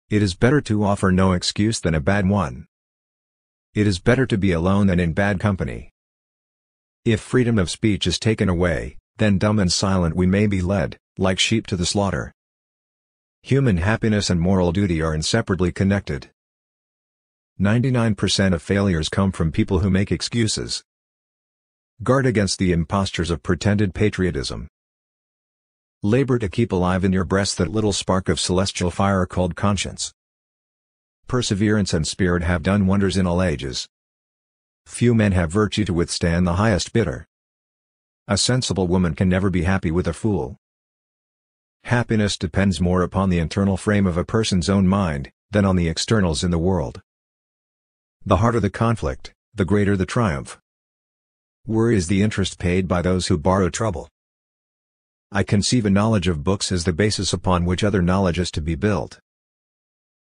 It is better to offer no excuse than a bad one. It is better to be alone than in bad company. If freedom of speech is taken away, then dumb and silent we may be led, like sheep to the slaughter. Human happiness and moral duty are inseparably connected. 99% of failures come from people who make excuses. Guard against the impostures of pretended patriotism. Labor to keep alive in your breast that little spark of celestial fire called conscience. Perseverance and spirit have done wonders in all ages. Few men have virtue to withstand the highest bidder. A sensible woman can never be happy with a fool. Happiness depends more upon the internal frame of a person's own mind, than on the externals in the world. The harder the conflict, the greater the triumph. Worry is the interest paid by those who borrow trouble. I conceive a knowledge of books as the basis upon which other knowledge is to be built.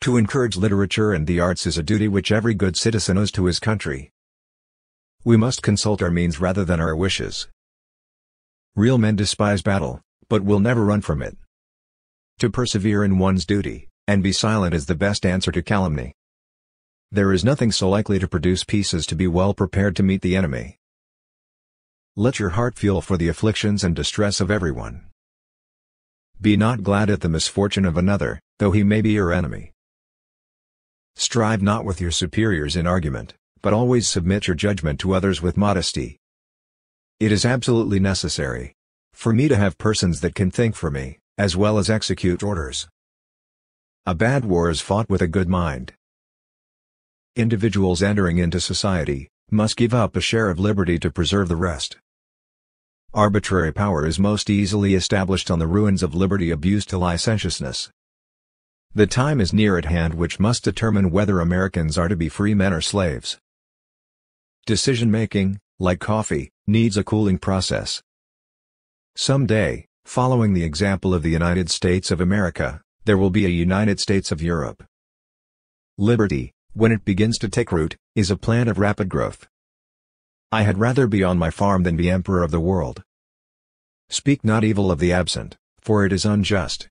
To encourage literature and the arts is a duty which every good citizen owes to his country. We must consult our means rather than our wishes. Real men despise battle, but will never run from it. To persevere in one's duty, and be silent is the best answer to calumny. There is nothing so likely to produce peace as to be well prepared to meet the enemy. Let your heart feel for the afflictions and distress of everyone. Be not glad at the misfortune of another, though he may be your enemy. Strive not with your superiors in argument, but always submit your judgment to others with modesty. It is absolutely necessary for me to have persons that can think for me, as well as execute orders. A bad war is fought with a good mind. Individuals entering into society must give up a share of liberty to preserve the rest. Arbitrary power is most easily established on the ruins of liberty abused to licentiousness. The time is near at hand which must determine whether Americans are to be free men or slaves. Decision-making, like coffee, needs a cooling process. Some day, following the example of the United States of America, there will be a United States of Europe. Liberty, when it begins to take root, is a plant of rapid growth. I had rather be on my farm than be emperor of the world. Speak not evil of the absent, for it is unjust.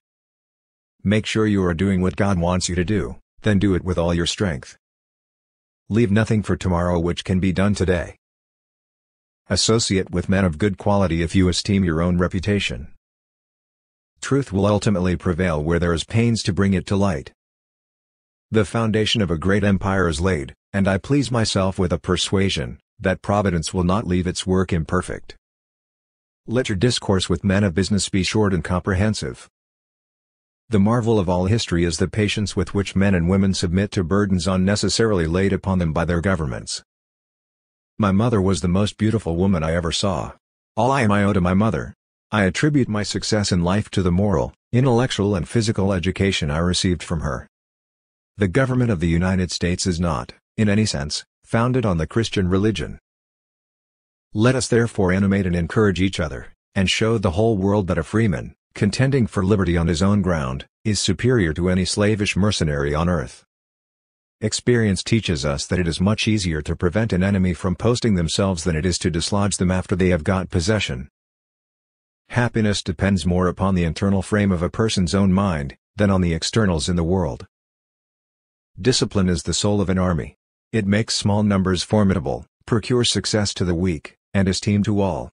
Make sure you are doing what God wants you to do, then do it with all your strength. Leave nothing for tomorrow which can be done today. Associate with men of good quality if you esteem your own reputation. Truth will ultimately prevail where there is pains to bring it to light. The foundation of a great empire is laid, and I please myself with a persuasion that Providence will not leave its work imperfect. Let your discourse with men of business be short and comprehensive. The marvel of all history is the patience with which men and women submit to burdens unnecessarily laid upon them by their governments. My mother was the most beautiful woman I ever saw. All I am I owe to my mother. I attribute my success in life to the moral, intellectual and physical education I received from her. The government of the United States is not, in any sense, founded on the Christian religion. Let us therefore animate and encourage each other, and show the whole world that a freeman, contending for liberty on his own ground, is superior to any slavish mercenary on earth. Experience teaches us that it is much easier to prevent an enemy from posting themselves than it is to dislodge them after they have got possession. Happiness depends more upon the internal frame of a person's own mind, than on the externals in the world. Discipline is the soul of an army. It makes small numbers formidable, procures success to the weak, and esteem to all.